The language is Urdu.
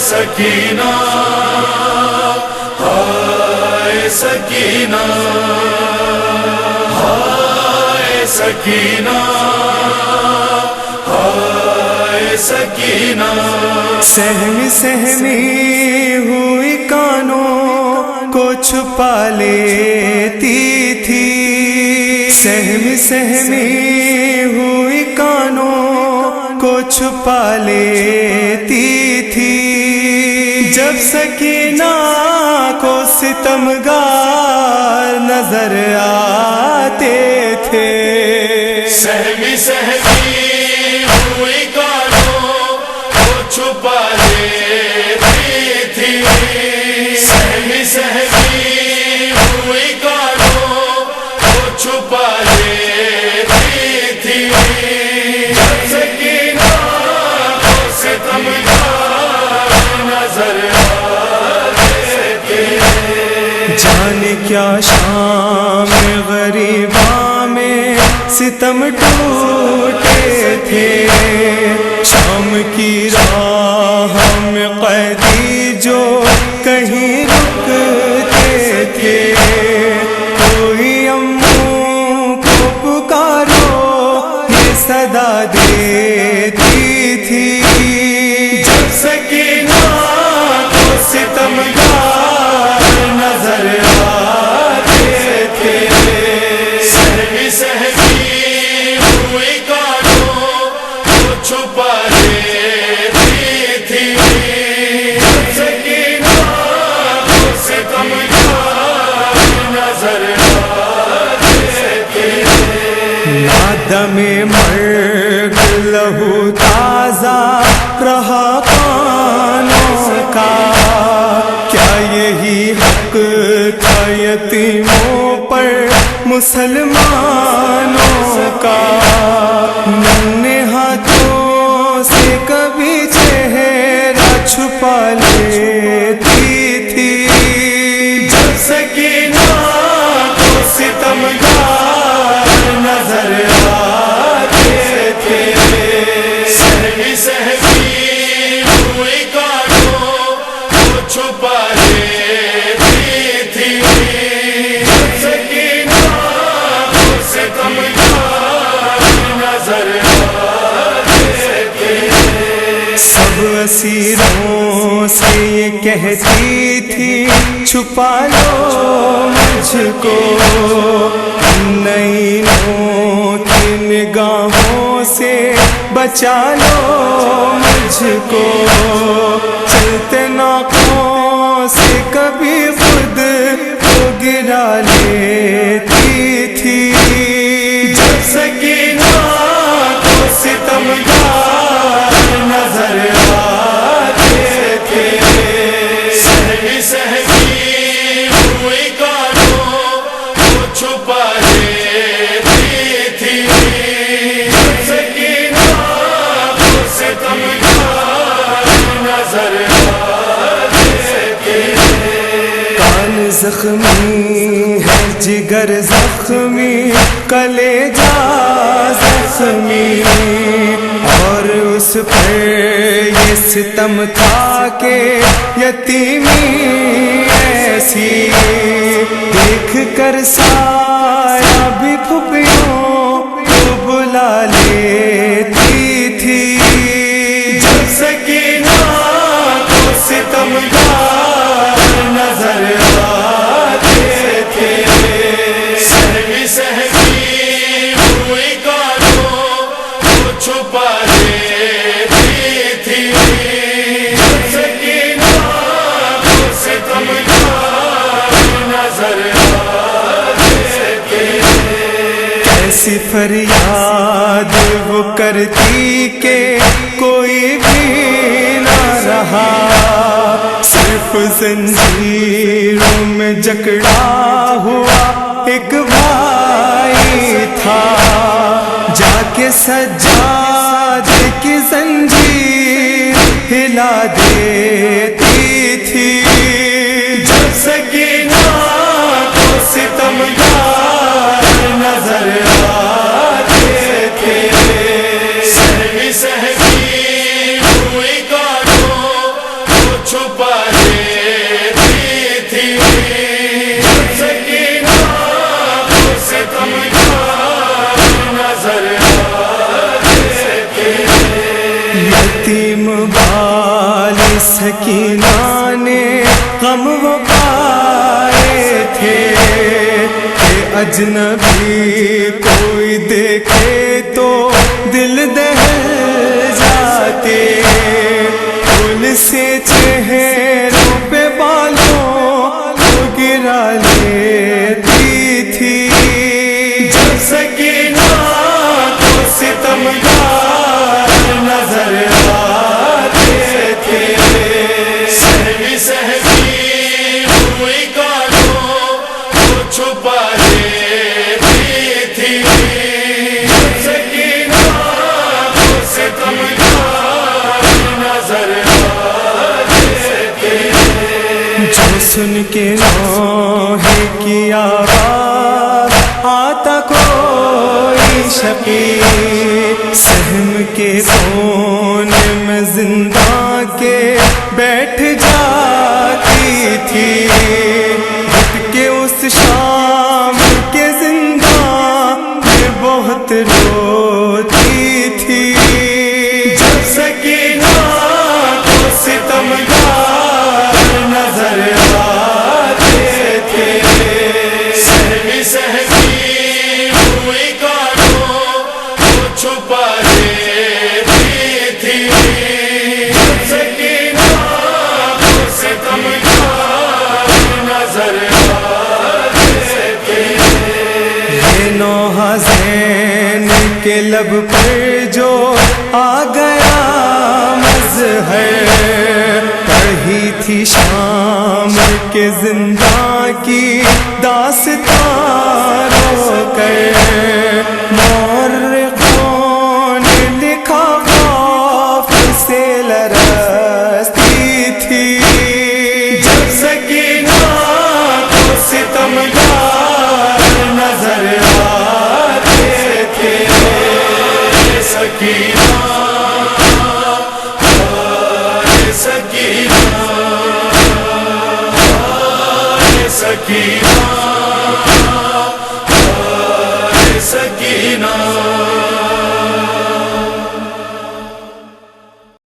سکینہ ہائے سکینہ ہائے سکینہ ہائے سکینہ سہمی سہمی ہوئی کانوں کو چھپا لیتی تھی، سہمی سہمی ہوئی کانوں کو چھپا لیتی تھی، جب سکینہ کو ستمگار نظر آتے تھے۔ سہمی سہمی ہوئی کانوں کو چھپا لیتی تھی، سہمی سہمی ہوئی کانوں کو چھپا لیتی تھی، جب سکینہ کو ستمگار نظر آتے تھے۔ جانے کیا شام غریباں میں ستم ٹوٹے تھے، شام کی راہ میں قیدی جو کہیں رکتے تھے، کوئی اموں کو پکارو یہ صدا دیتی تھی، جب سکینہ کو ستمگار نظر آتے تھے۔ سہمی سہمی ہوئی کانوں کو چھپا لیتی تھی، جب سکینہ کو ستمگار نظر آتے تھے۔ نادم مرگ لہو تازہ رہا کانوں کا، کیا یہی حق تھا یتیموں پر مسلمانوں کا؟ ننھے ہاتھوں سے کبھی چہرہ چھپا لیتی تھی، جب سکینہ کو ستمگار نظر آتے تھے۔ سہمی سہمی ہوئی کانوں کو چھپا لیتی تھی، جب سکینہ کو ستمگار نظر آتے تھے۔ سب اسیروں سے یہ کہتی تھی چھپا لو مجھ کو، نعیموں کی نگاہوں سے بچا لو مجھ کو، چلتے ناقوں سے کبھی خود کو گرا لیتی تھی، جب سکینہ کو ستمگار نظر آتے تھے۔ سہمی سہمی ہوئی کانوں کو چھپا لیتی تھی، جب سکینہ کو ستمگار نظر آتے تھے۔ کان زخمی ہے جگر زخمی کلیجہ زخمی، اور اس پر یہ ستم تھا کہ یتیمی ایسی، دیکھ کر سایہ بھی پھپھیوں کو بلا لیتی تھی، جب سکینہ کو ستمگار نظر آتے تھے۔ سہمی سہمی ہوئی کانوں کو چھپا لیتی تھی، جب سکینہ کو ستمگار نظر آتے تھے۔ کیسی فریاد وہ کرتی کہ کوئی بھی نہ رہا، صرف زنجیروں میں جکڑا ہوا ایک بھائی تھا، جا کے سجاد کی زنجیر ہلا دیتی تھی، جب سکینہ کو ستمگار نظر آتے تھے۔ سہمی سہمی ہوئی کانوں کو یتیم والی سکینہ نے غم وہ پائے تھے کہ اجنبی کوئی دیکھے تو دل دہل جاتے، پھول سے چہروں پہ بالوں کو گرا لیتی تھی، جب سکینہ کو ستمگار نظر آتے تھے، سہوی سہوی ہوئی گالوں کو چھپا لیتی تھی، جب سکینہ کو ستمگار نظر آتے تھے، جو سن کے نوحے کی آواز آتا کوئی شقی، سہم کے کونے میں زندہ کے بیٹھ جاتی تھی، اٹھ کے اس شام کے زندہ میں بہت روتی تھی، جب سکینہ کو ستمگار نظر آتے تھے، سہوی سہوی ہوئی گالوں کو چھپا لیتی تھی، جب سکینہ کو ستمگار نظر آتے تھے، یہ نوحہ زین کے لب پر جو آ گیا مظہر، پڑھی تھی شام کے زندہ کی داستان رو کر، مورخوں نے لکھا خوف سے لرزتی تھی، جب سکینہ کو ستمگار نظر آتے تھے، سکینہ سکینہ سکینہ سکینہ